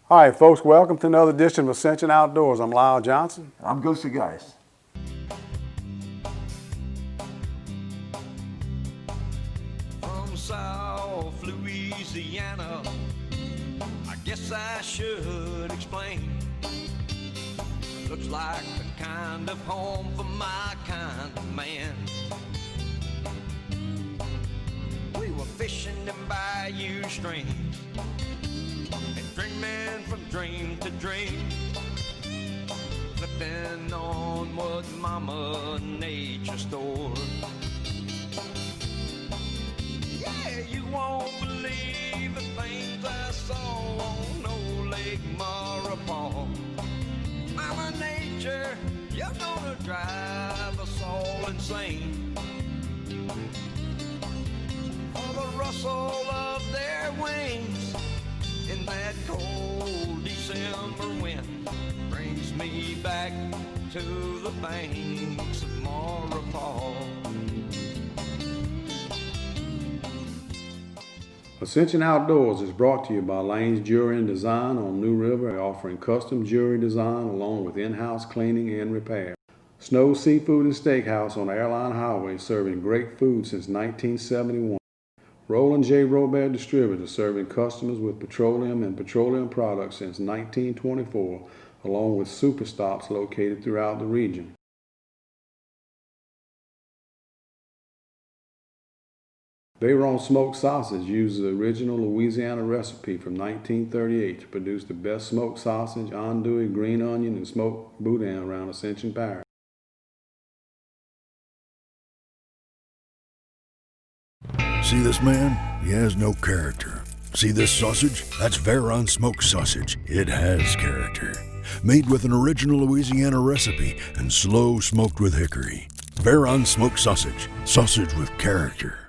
All right, folks, welcome to another edition of Ascension Outdoors. I'm Lyle Johnson. I'm Goosie Guice. From South Louisiana, I guess I should explain. Looks like the kind of home for my kind of man. We were fishing in bayou streams and dreaming from dream to dream, flipping on what Mama Nature stored. Yeah, you won't believe the things I saw on Old Lake Marapon. Mama Nature, you're gonna drive us all insane. For the rustle of their wings in that cold December wind brings me back to the banks of Marapon. Ascension Outdoors is brought to you by Lane's Jewelry and Design on New River, offering custom jewelry design along with in-house cleaning and repair. Snow Seafood and Steakhouse on Airline Highway, serving great food since 1971. Roland J. Robert Distributor, serving customers with petroleum and petroleum products since 1924, along with super stops located throughout the region. Bayron Smoked Sausage uses the original Louisiana recipe from 1938 to produce the best smoked sausage, andouille, green onion, and smoked boudin around Ascension Parish. See this man? He has no character. See this sausage? That's Bayron Smoked Sausage. It has character. Made with an original Louisiana recipe and slow smoked with hickory. Bayron Smoked Sausage. Sausage with character.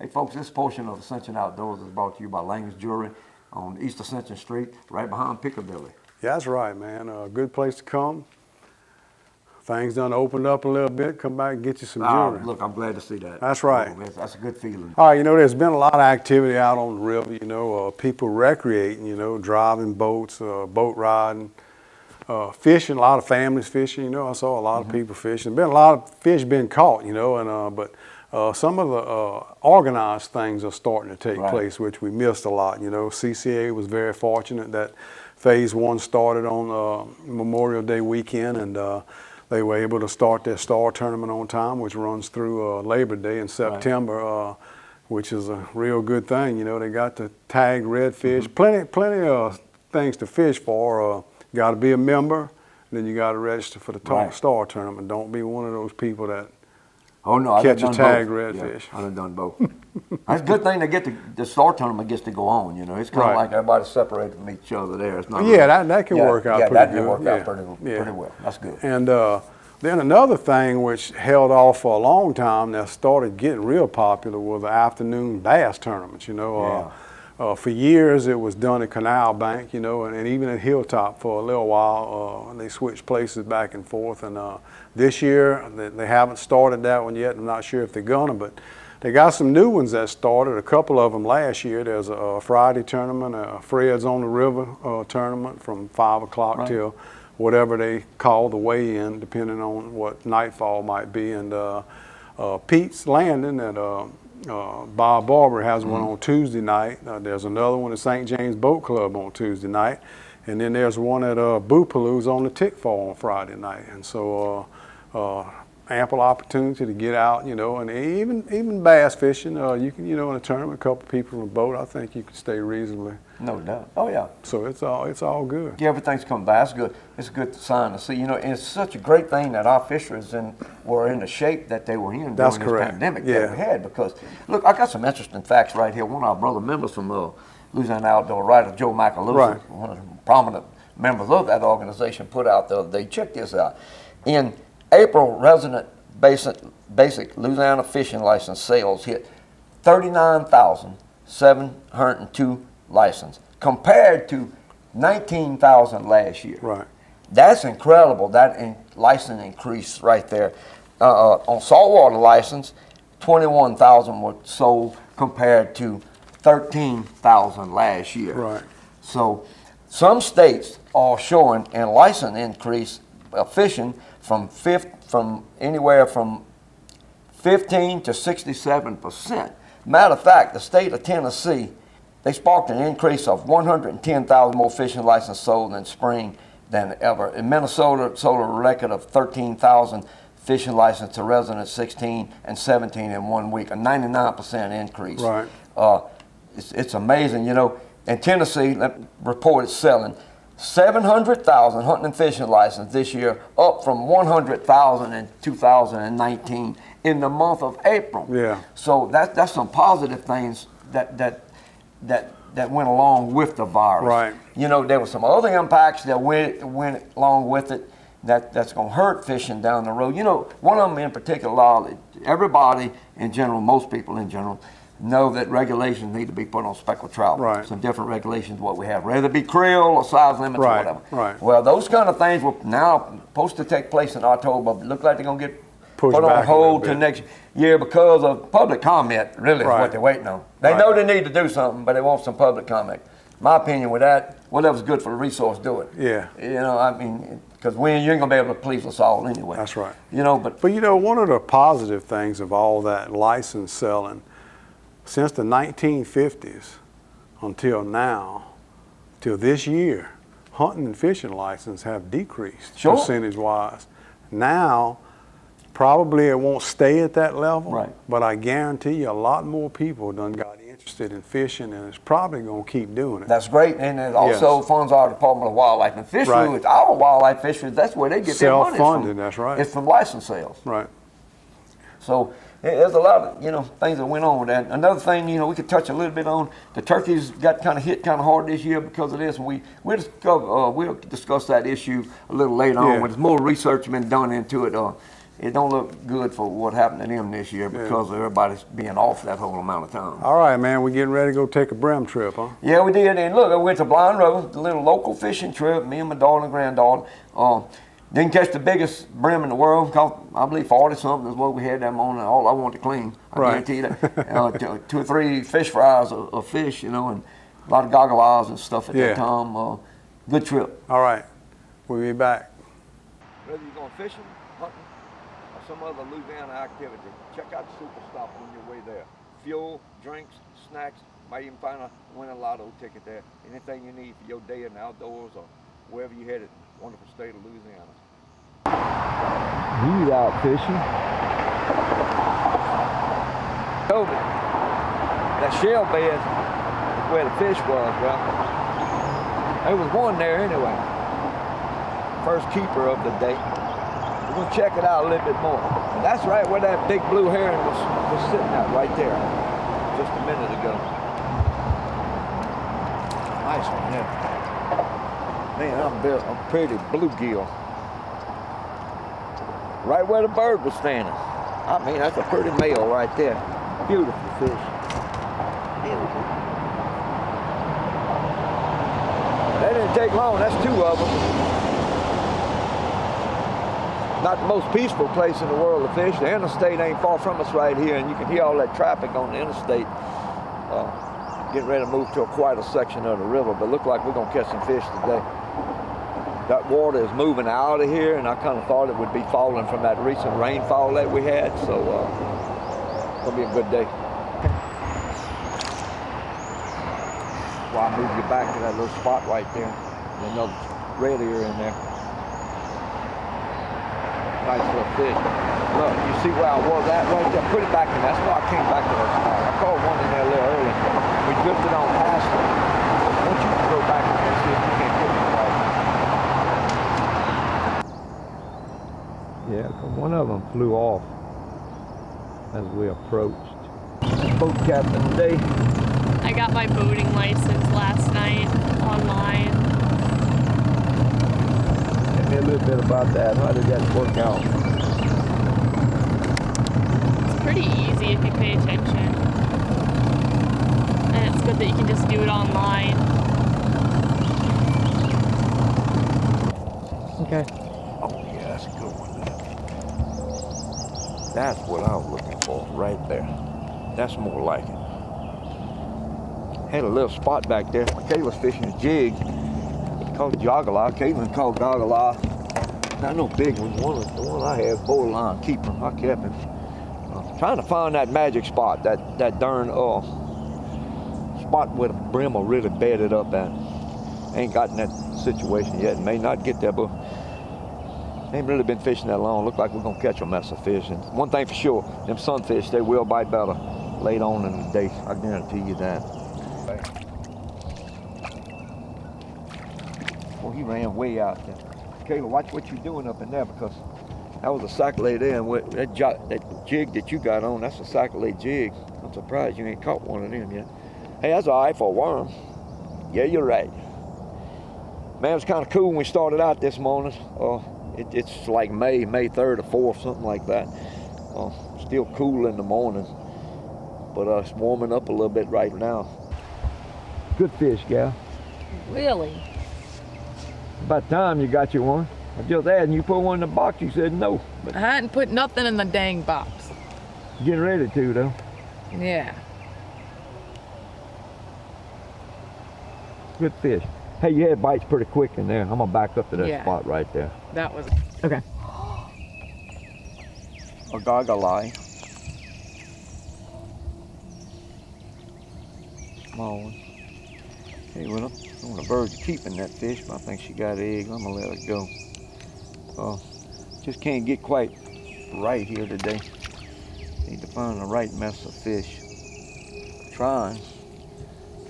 Hey folks, this portion of Ascension Outdoors is brought to you by Lane's Jewelry on East Ascension Street, right behind Piccadilly. Yeah, that's right, man. A good place to come. Things done opened up a little bit. Come back and get you some jewelry. Look, I'm glad to see that. That's right. That's a good feeling. All right, there's been a lot of activity out on the river, people recreating, driving boats, boat riding, fishing, a lot of families fishing, I saw a lot of people fishing. Been a lot of fish being caught, but some of the organized things are starting to take place, which we missed a lot. CCA was very fortunate that Phase 1 started on Memorial Day weekend, and they were able to start their star tournament on time, which runs through Labor Day in September, which is a real good thing. They got the tagged redfish, plenty of things to fish for. Got to be a member, then you got to register for the star tournament. Don't be one of those people that catch a tagged redfish. Yeah, I've done both. That's a good thing to get the star tournament gets to go on. It's kind of like everybody separated from each other there. It's not that can work out pretty good. That can work out pretty well. That's good. And then another thing which held off for a long time that started getting real popular was the afternoon bass tournaments. For years it was done at Canal Bank, and even at Hilltop for a little while. They switched places back and forth, and this year they haven't started that one yet. I'm not sure if they're gonna, but they got some new ones that started, a couple of them last year. There's a Friday tournament, a Fred's on the River tournament from 5 o'clock till whatever they call the weigh-in, depending on what nightfall might be. And Pete's Landing at Bob Barber has one on Tuesday night. There's another one at St. James Boat Club on Tuesday night. And then there's one at Boopaloo's on the Tick Fall on Friday night. And so ample opportunity to get out, and even bass fishing. You can, in a tournament, a couple people in a boat, I think you can stay reasonably. No doubt. Oh yeah. So it's all good. Yeah, everything's coming by. That's good. It's a good sign to see. And it's such a great thing that our fisheries were in the shape that they were in during this pandemic that we had. Because look, I got some interesting facts right here. One of our brother members from Louisiana Outdoor Writer, Joe Macalusa, one of the prominent members of that organization, put out the other day. Check this out. In April, resident basic Louisiana fishing license sales hit 39,702 license compared to 19,000 last year. Right. That's incredible. That license increase right there. On saltwater license, 21,000 were sold compared to 13,000 last year. Right. So some states are showing a license increase of fishing from anywhere from 15 to 67%. Matter of fact, the state of Tennessee, they sparked an increase of 110,000 more fishing licenses sold in spring than ever. In Minnesota, sold a record of 13,000 fishing licenses to residents 16 and 17 in 1 week, a 99% increase. Right. It's amazing, you know. In Tennessee, reported selling 700,000 hunting and fishing licenses this year, up from 100,000 in 2019 in the month of April. Yeah. So that's some positive things that went along with the virus. Right. You know, there were some other impacts that went along with it that's going to hurt fishing down the road. You know, one of them in particular, everybody in general, most people in general, know that regulations need to be put on speckled trout. Right. Some different regulations what we have, whether it be creel or size limits or Right, whatever. right. Well, those kind of things were now supposed to take place in October, but look like they're going to get Pushed put on back a hold little to bit. next year because of public comment, really, is Right. what they're waiting on. They Right. know they need to do something, but they want some public comment. My opinion with that, whatever's good for the resource, do it. Yeah. You know, I mean, because you ain't going to be able to please us all anyway. That's right. You know, but But you know, one of the positive things of all that license selling, since the 1950s until now, till this year, hunting and fishing license have decreased Sure. percentage-wise. Now, probably it won't stay at that level, Right. but I guarantee you a lot more people done got interested in fishing, and it's probably going to keep doing it. that's great. And it also Yes. funds our Department of Wildlife and Fisheries. Right. Our wildlife fisheries, that's where they get their money from. Self-funded, that's right. It's from license sales. Right. So there's a lot of, you know, things that went on with that. Another thing, you know, we could touch a little bit on, the turkeys got kind of hit kind of hard this year because of this, and we'll discuss that issue a little later on Yeah. when there's more research been done into it. It don't look good for what happened to them this year because of everybody's being off that whole amount of time. All right, man, we're getting ready to go take a brim trip, huh? Yeah, we did. And look, I went to Blind River, the little local fishing trip, me and my daughter and granddaughter. Didn't catch the biggest brim in the world. Caught, I believe 40-something is what we had that morning. All I wanted to clean. I Right. guarantee you that. 2 or 3 fish fries of fish, you know, and a lot of goggle eyes and stuff at Yeah. that time. Good trip. All right, we'll be back. Whether you're going fishing, hunting, or some other Louisiana activity, check out the Super Stop on your way there. Fuel, drinks, snacks, might even win a lotto ticket there. Anything you need for your day in the outdoors or wherever you're headed. Wonderful state of Louisiana. He's out fishing. That shell bed is where the fish was. Well, there was one there anyway. First keeper of the day. We're gonna check it out a little bit more. And that's right where that big blue heron was sitting at right there just a minute ago. Nice one, yeah. Man, I'm built a pretty bluegill. Right where the bird was standing. I mean, that's a pretty male right there. Beautiful fish. Beautiful. That didn't take long, that's 2 of them. Not the most peaceful place in the world to fish. The interstate ain't far from us right here, and you can hear all that traffic on the interstate. Getting ready to move to a quieter section of the river, but look like we're gonna catch some fish today. That water is moving out of here, and I kind of thought it would be falling from that recent rainfall that we had, so it's gonna be a good day. Well, I moved you back to that little spot right there. There's another red ear in there. Nice little fish. Look, you see where I was at right there? Put it back in. That's why I came back to that spot. I caught one in there a little early. We drifted on past it. I want you to go back in there and see if you can't get it right. Yeah, one of them flew off as we approached. Boat captain today. I got my boating license last night online. Tell me a little bit about that. How did that work out? It's pretty easy if you pay attention. And it's good that you can just do it online. Okay. Oh yeah, that's a good one. That's what I was looking for right there. That's more like it. Had a little spot back there. Michaela's fishing a jig. called joggle-eye. Caitlin called goggle-eye. Not no big one. The one I had, borderline keeper. I kept him. Trying to find that magic spot, that darn spot where the brim will really bed it up at. Ain't gotten that situation yet. May not get there, but ain't really been fishing that long. Look like we're gonna catch a mess of fish. And one thing for sure, them sunfish, they will bite better late on in the day. I guarantee you that. Well, he ran way out there. Kayla, watch what you're doing up in there, because that was a sac-a-lait there, and that jig that you got on, that's a sac-a-lait jig. I'm surprised you ain't caught one of them yet. Hey, that's all right for a worm. Yeah, you're right. Man, it was kind of cool when we started out this morning. It's like May 3rd or 4th, something like that. Still cool in the morning, but it's warming up a little bit right now. Good fish, gal. Really? About time you got you one. I just asked, and you put one in the box, you said no. But I hadn't put nothing in the dang box. getting ready to, though. Yeah. Good fish. Hey, you had bites pretty quick in there. I'm gonna back up to that spot right there. That was, okay. A goggle-eye. Small one. Hey, well, I'm on the verge of keeping that fish, but I think she got eggs. I'm gonna let her go. Just can't get quite right here today. Need to find the right mess of fish. Trying,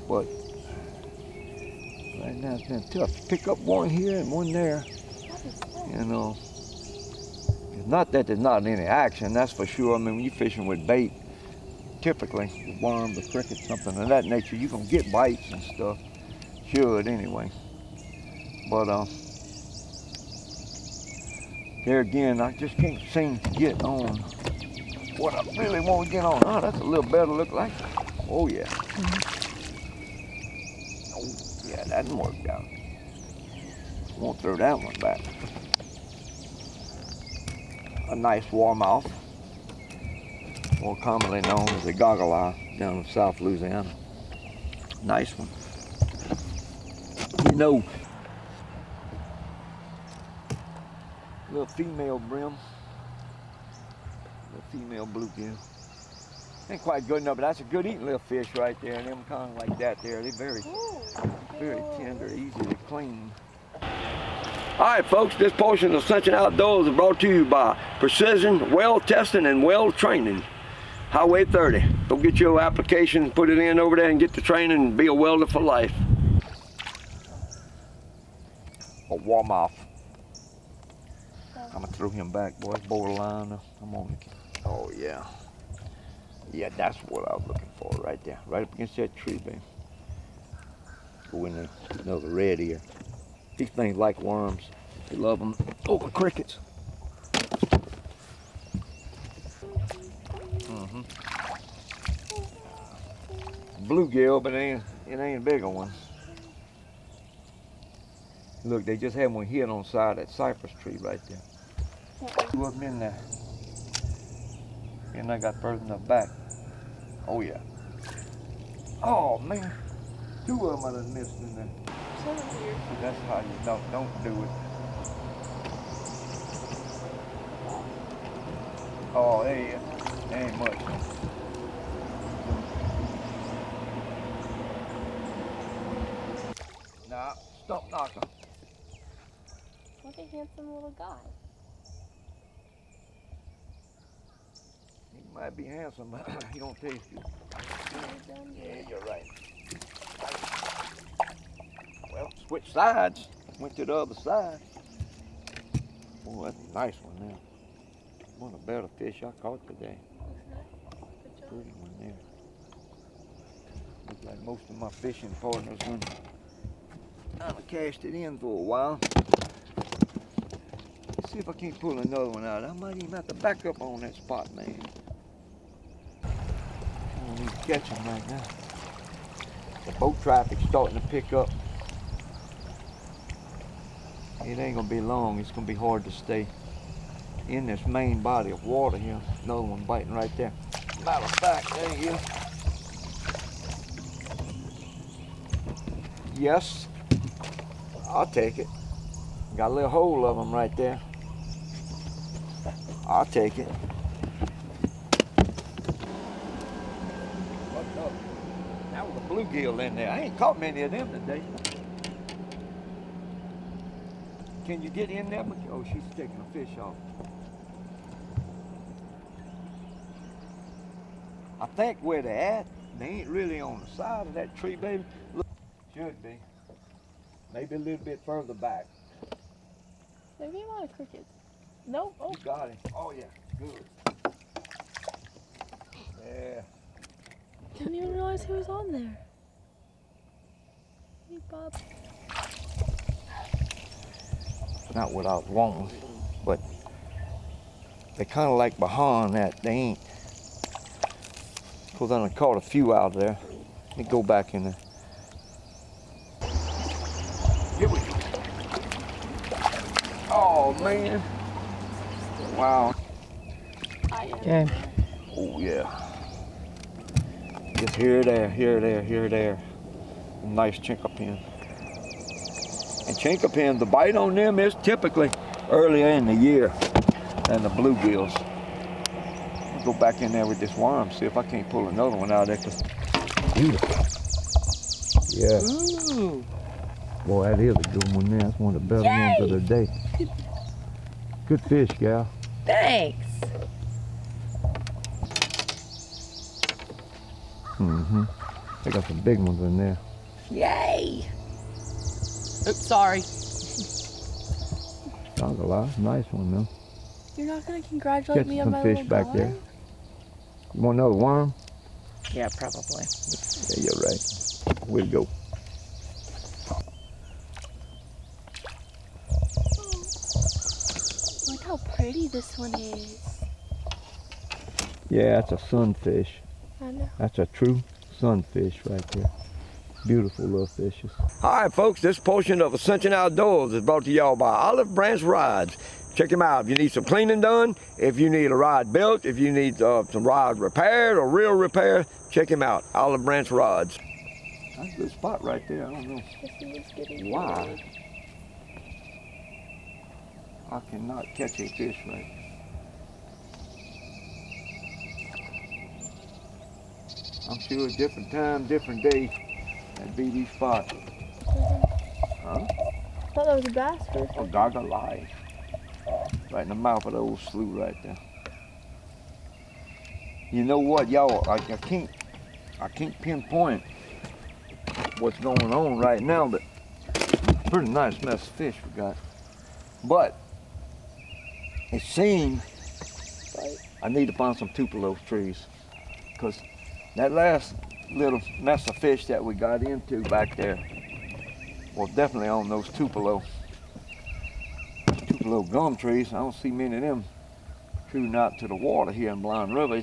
but right now it's been tough. Pick up one here and one there. You know, it's not that there's not any action, that's for sure. I mean, when you're fishing with bait, typically the worm, the cricket, something of that nature, you're gonna get bites and stuff. Should anyway. But there again, I just can't seem to get on what I really want to get on. Oh, that's a little better look like. Oh yeah. Oh yeah, that didn't work out. Won't throw that one back. A nice warmouth, more commonly known as a goggle-eye down in South Louisiana. Nice one. You know, little female brim, little female bluegill. Ain't quite good enough, but that's a good eating little fish right there. And them kind of like that there, they're very tender, easy to clean. All right, folks, this portion of Ascension Outdoors is brought to you by Precision Well Testing and Well Training. Highway 30. Go get your application, put it in over there, and get the training and be a welder for life. A warm-off. I'm gonna throw him back, boys. Borderline. I'm on it. Oh yeah. Yeah, that's what I was looking for right there. Right up against that tree, baby. Go in there. Another red ear. These things like worms. They love them over crickets. Bluegill, but it ain't a bigger one. Look, they just had one hit on the side of that cypress tree right there. Two of them in there. And I got further enough back. Oh yeah. Oh man. Two of them I done missed in there. That's how you don't do it. Oh, there ain't much. Nah, stop knocking. What a handsome little guy. He might be handsome, but he don't taste good. Yeah, you're right. Well, switch sides. Went to the other side. Oh, that's a nice one there. One of the better fish I caught today. Pretty one there. Looks like most of my fishing partners when I cast it in for a while. Let's see if I can't pull another one out. I might even have to back up on that spot, man. I don't need to catch him right now. The boat traffic's starting to pick up. It ain't gonna be long. It's gonna be hard to stay in this main body of water here. Another one biting right there. Matter of fact, there you go. Yes. I'll take it. Got a little hole of them right there. I'll take it. What's up? That was a bluegill in there. I ain't caught many of them today. Can you get in there? Oh, she's taking a fish off. I think where they're at, they ain't really on the side of that tree, baby. Look, should be. Maybe a little bit further back. Maybe a lot of crickets. Nope. Oh. You got him. Oh, yeah. Good. Yeah. Didn't even realize he was on there. Hey, Bob. Not what I was wanting, but they kind of like behind that. They ain't. Because I done caught a few out there. Let me go back in there. Here we go. Oh, man. Wow. Okay. Oh, yeah. Just here, there, here, there, here, there. Nice chinker pin. And chinker pin, the bite on them is typically earlier in the year than the bluegills. I'll go back in there with this worm, see if I can't pull another one out of there. Cause beautiful. Yeah. Ooh. Boy, that is a good one there. That's one of the better ones of the day. Good fish, gal. Thanks. Mm-hmm. They got some big ones in there. Yay. Oops, sorry. Not a lot. Nice one, though. You're not gonna congratulate me on Catching my some fish little back there. guy? You want another worm? Yeah, probably. Yeah, you're right. Way to go. Look how pretty this one is. Yeah, that's a sunfish. I know. That's a true sunfish right there. Beautiful little fishes. All right, folks, this portion of Ascension Outdoors is brought to y'all by Olive Branch Rods. Check them out. If you need some cleaning done, if you need a rod built, if you need some rod repaired or real repair, check them out. Olive Branch Rods. That's a good spot right there. I don't know why. I cannot catch a fish right. I'm sure a different time, different day, that'd be these spots. Huh? I thought that was a bass first. Oh, dog alive. Right in the mouth of the old slough right there. You know what, y'all? I can't pinpoint what's going on right now, but pretty nice mess of fish we got. But it seems I need to find some tupelo trees, because that last little mess of fish that we got into back there was definitely on those tupelo gum trees. I don't see many of them shooting out to the water here in Blind River.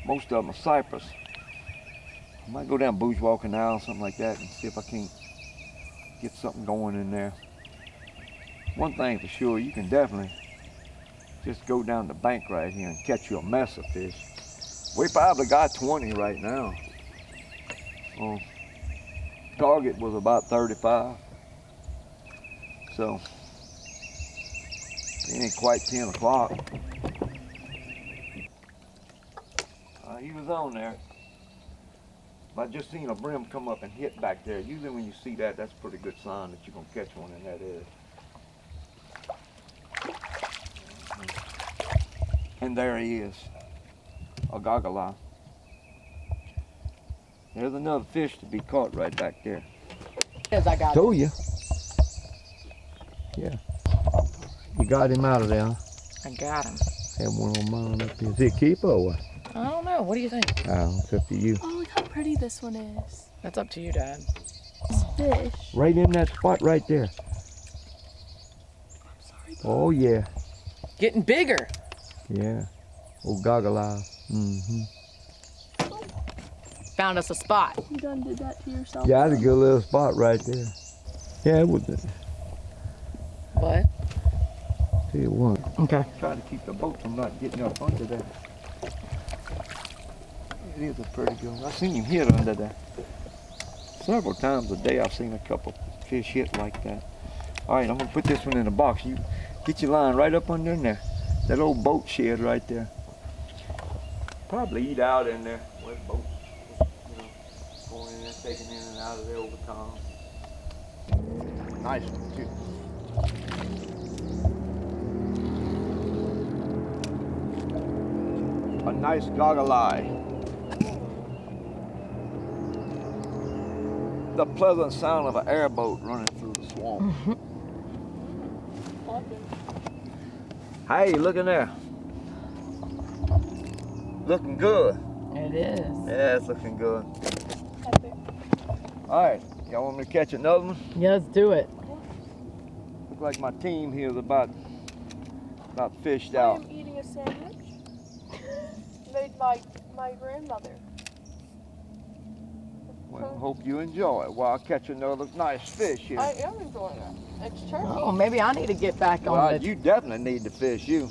Most of them are cypress. I might go down Bourgeois Canal or something like that and see if I can't get something going in there. One thing for sure, you can definitely just go down the bank right here and catch you a mess of fish. We probably got 20 right now. Target was about 35. So it ain't quite 10 o'clock. He was on there. But I just seen a brim come up and hit back there. Usually when you see that, that's a pretty good sign that you're gonna catch one in that area. And there he is, a goggle eye. There's another fish to be caught right back there. Yes, I got Told you. Yeah. You got him out of there, huh? I got him. Have one on mine up here. Is he a keeper or what? I don't know. What do you think? Oh, it's up to you. Oh, look how pretty this one is. That's up to you, Dad. This fish. Right in that spot right there. I'm sorry, Bob. Oh, yeah. Getting bigger. Yeah. Oh, goggle eye. Mm-hmm. Found us a spot. You done did that to yourself. Yeah, that's a good little spot right there. Yeah, it was. What? Tell you what. Okay. Try to keep the boat from not getting up under there. It is a pretty good one. I've seen him hit under there. Several times a day I've seen a couple fish hit like that. All right, I'm gonna put this one in a box. You get your line right up under in there. That old boat shed right there. Probably eat out in there. Where the boats, going in there, taking in and out of there over time. Nice one too. A nice goggle eye. The pleasant sound of an airboat running through the swamp. Hey, look in there. Looking good. It is. Yeah, it's looking good. All right, y'all want me to catch another one? Yeah, let's do it. Look like my team here is about fished out. I am eating a sandwich made by my grandmother. Well, hope you enjoy it while I catch another nice fish here. I am enjoying it. It's turkey. Oh, maybe I need to get back on Well, it. you definitely need to fish, you.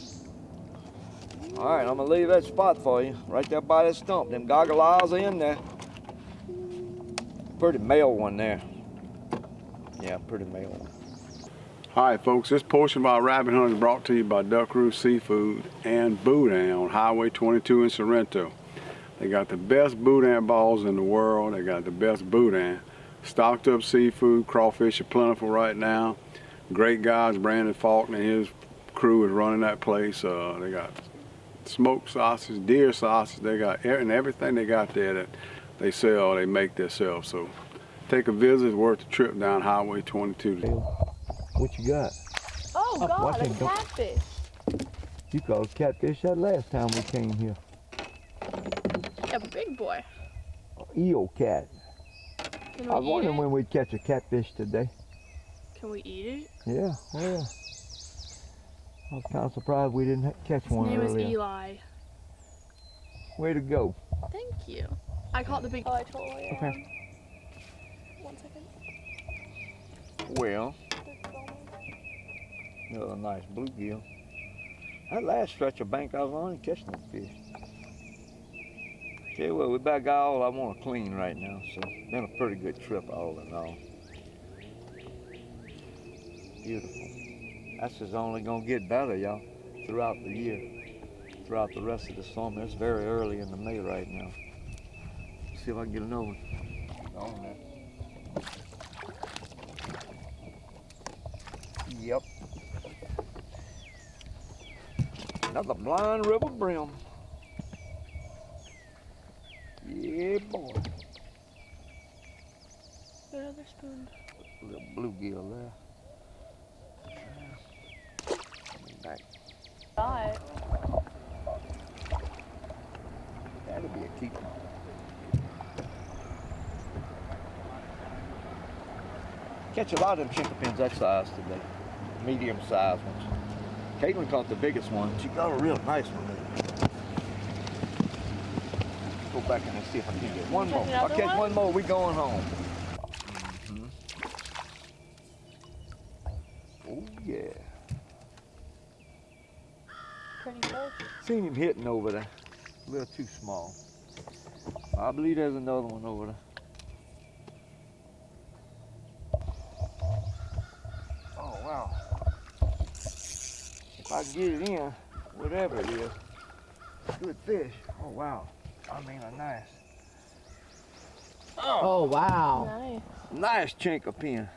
All right, I'm gonna leave that spot for you, right there by that stump. Them goggle eyes are in there. Pretty male one there. Yeah, pretty male one. All right, folks, this portion of our rabbit hunt is brought to you by Duck Roost Seafood and Boudin on Highway 22 in Sorrento. They got the best boudin balls in the world. They got the best boudin. Stocked up seafood, crawfish are plentiful right now. Great guys, Brandon Faulkner and his crew is running that place. They got smoked sausage, deer sausage. They got everything they got there that they sell, they make themselves. So take a visit, it's worth the trip down Highway 22. What you got? Oh, God, watch a him go. catfish. You caught catfish that last time we came here. A big boy. Eel cat. Can I was we eat wondering it? when we'd catch a catfish today. Can we eat it? Yeah, oh yeah. I was kind of surprised we didn't catch His one name is earlier. Eli. Way to go. Thank you. I caught the big. Oh, I totally am. Okay. 1 second. Well, another nice bluegill. That last stretch of bank I was on, catching no fish. Tell you what, we about got all I want to clean right now, so been a pretty good trip all in all. Beautiful. That's just only gonna get better, y'all, throughout the year, throughout the rest of the summer. It's very early in the May right now. See if I can get another one. On there. Yep. Another Blind River brim. Yeah, boy. Another spoon. Little bluegill there. Back. Got it. That'll be a keeper. Catch a lot of them chinkapins that size today. Medium sized ones. Caitlin caught the biggest one. She got a real nice one. Go back in and see if I can get one more. If I catch one more, we going home. Oh yeah. Pretty fish. Seen him hitting over there. A little too small. I believe there's another one over there. Oh wow. If I can get it in, whatever it is, good fish. Oh wow. I mean a nice. Oh, wow. Nice. Nice chinkapin.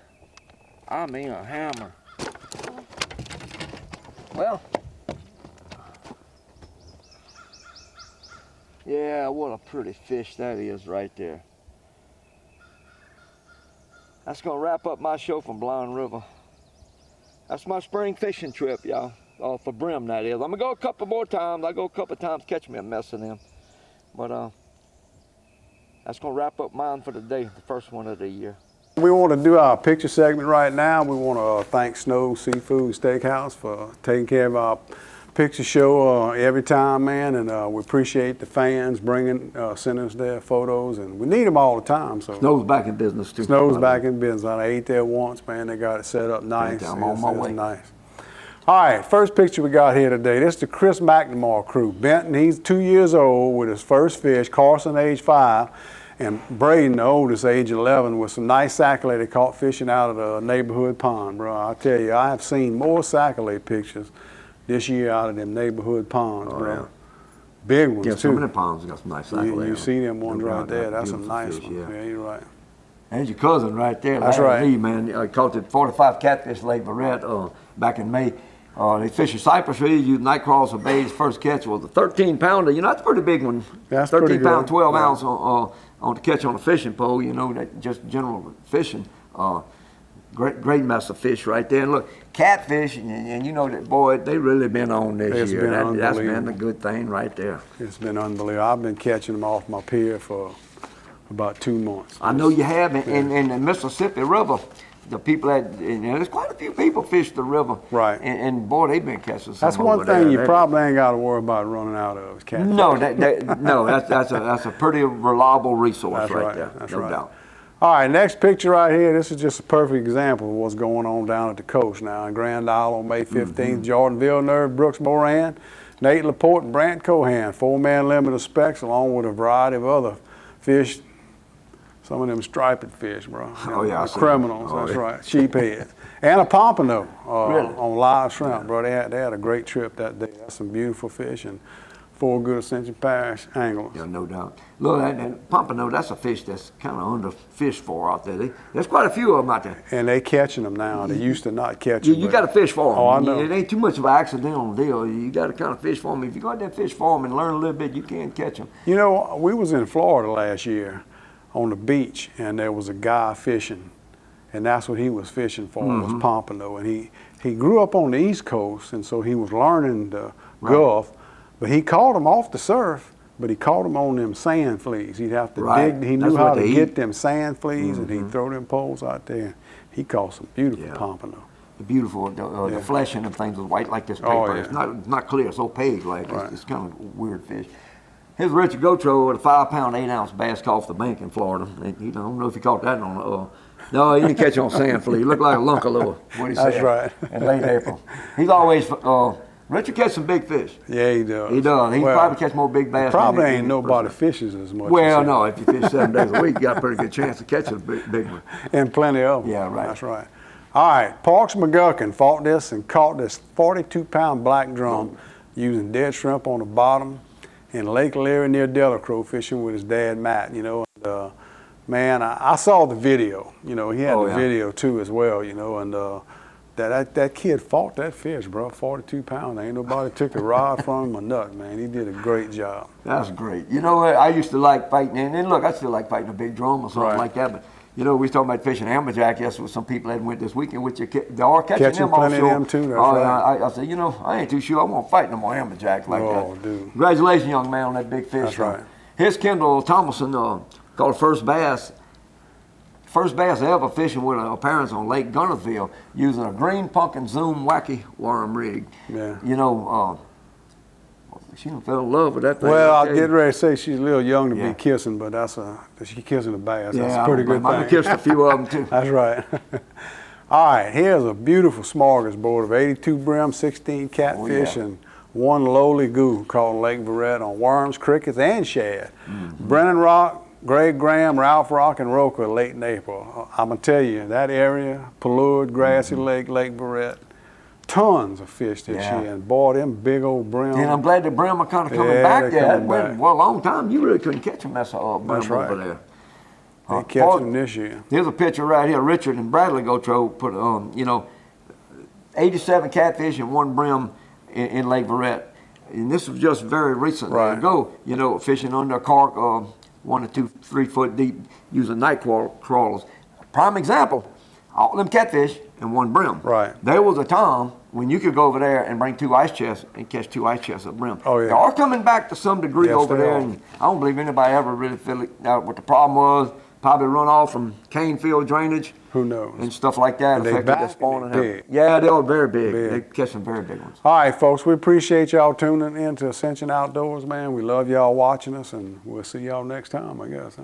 I mean a hammer. Well. Yeah, what a pretty fish that is right there. That's gonna wrap up my show from Blind River. That's my spring fishing trip, y'all. For brim, that is. I'm gonna go a couple more times. I go a couple times, catch me a mess of them. But that's gonna wrap up mine for the day, the first one of the year. We want to do our picture segment right now. We want to thank Snow Seafood Steakhouse for taking care of our picture show every time, man, and we appreciate the fans bringing, sending us their photos, and we need them all the time. So Snow's back in business too. Snow's back in business. I ate there once, man. They got it set up nice. I'm on my way. Nice. All right, first picture we got here today. This is the Chris McNamara crew. Benton, he's 2 years old with his first fish. Carson, age 5. And Braden, the oldest, age 11, with some nice sac-a-lait they caught fishing out of the neighborhood pond, bro. I tell you, I have seen more sac-a-lait pictures this year out of them neighborhood ponds, bro. Yeah. Big ones, too. Some of the ponds got some nice sac-a-lait. You see them ones right there. That's some nice ones. Yeah, you're right. There's your cousin right there. That's right. Lee, man. I caught the 45 catfish Lake Barrett back in May. They fished in Cypress Reeds, used night crawlers for bait. His first catch was a 13-pounder. You know, that's a pretty big one. That's 13 pound, 12 ounce on the catch on a fishing pole. You know, that just general fishing. Great mess of fish right there. And look, catfish, and you know that, boy, they really been on this year. That's been a good thing right there. It's been unbelievable. I've been catching them off my pier for about 2 months. I know you have, and the Mississippi River, the people there's quite a few people fish the river. Right. And boy, they've been catching some. That's one thing you probably ain't got to worry about running out of is catfish. No, that's a pretty reliable resource right there. That's no right. doubt. All right, next picture right here. This is just a perfect example of what's going on down at the coast now in Grand Isle on May 15th. Jordan Villeneuve, Brooks Moran, Nate Laporte, and Brant Cohan, 4-man limit of specs, along with a variety of other fish. Some of them striped fish, bro. Oh, yeah. Criminals, that's right. Sheepheads. And a pompano on live shrimp, bro. They had a great trip that day. That's some beautiful fish and 4 good Ascension Parish anglers. Yeah, no doubt. Look, that pompano, that's a fish that's kind of underfished for out there. There's quite a few of them out there. And they catching them now. They used to not catch them. You got to fish for them. Oh, I know. It ain't too much of an accidental deal. You got to kind of fish for them. If you go out there and fish for them and learn a little bit, you can catch them. You know, we was in Florida last year on the beach, and there was a guy fishing, and that's what he was fishing for, was pompano. And he grew up on the East Coast, and so he was learning the Gulf, but he caught them off the surf, but he caught them on them sand fleas. He'd have to dig. He knew how to get them sand fleas, and he'd throw them poles out there. He caught some beautiful pompano. The beautiful, the flesh in them things is white like this paper. It's not clear, it's opaque, like it's kind of a weird fish. Here's Richard Gotro with a 5-pound, 8-ounce bass caught off the bank in Florida. I don't know if he caught that on no, he didn't catch it on sand flea. He looked like a lunkaloo. That's right. In late April. He's always, Richard catches some big fish. Yeah, he does. He does. He probably catch more big bass. Probably ain't nobody fishes as much. Well, no, if you fish 7 days a week, you got a pretty good chance of catching a big one. And plenty of them. Yeah, right. That's right. All right, Parks McGuckin fought this and caught this 42-pound black drum using dead shrimp on the bottom in Lake Leary near Delacroix, fishing with his dad, Matt, you know. And, man, I saw the video. You know, he had the video, too, as well, you know. And that kid fought that fish, bro, 42 pounds. Ain't nobody took the rod from him or nothing, man. He did a great job. That's great. You know, I used to like fighting, and look, I still like fighting a big drum or something like that, but you know, we was talking about fishing amberjack yesterday with some people that went this weekend, which they are catching them plenty also. of them too, that's right. I said, you know, I ain't too sure I want to fight no more amberjack like that. Oh, dude. Congratulations, young man, on that big fish. That's right. Here's Kendall Thomason, called first bass ever fishing with her parents on Lake Gunnersville using a green pumpkin zoom wacky worm rig. Yeah. You know, she done fell in love with that thing. Well, I get ready to say she's a little young to be kissing, but she's kissing a bass. That's a pretty good thing. I've kissed a few of them too. That's right. All right, here's a beautiful smorgasbord of 82 brim, 16 catfish, and 1 lowly goo called Lake Barrett on worms, crickets, and shad. Brennan Rock, Greg Graham, Ralph Rock, and Roca late in April. I'm going to tell you, that area, Palourde, Grassy Lake, Lake Barrett, tons of fish this year, and boy, them big old brim. And I'm glad the brim are kind of coming back there. Well, a long time, you really couldn't catch them mess of brim over there. They catch them this year. Here's a picture right here. Richard and Bradley Gotro put, you know, 87 catfish and 1 brim in Lake Barrett. And this was just very recently ago, you know, fishing under a cork, 1 to 2, 3 foot deep, using night crawlers. Prime example, all them catfish and 1 brim. Right. There was a time when you could go over there and bring 2 ice chests and catch 2 ice chests of brim. Oh, yeah. They are coming back to some degree over there, and I don't believe anybody ever really figured out what the problem was. Probably run off from cane field drainage. Who knows? And stuff like that. And they back and they big. Yeah, they are very big. They catch some very big ones. All right, folks, we appreciate y'all tuning in to Ascension Outdoors, man. We love y'all watching us, and we'll see y'all next time, I guess. Huh?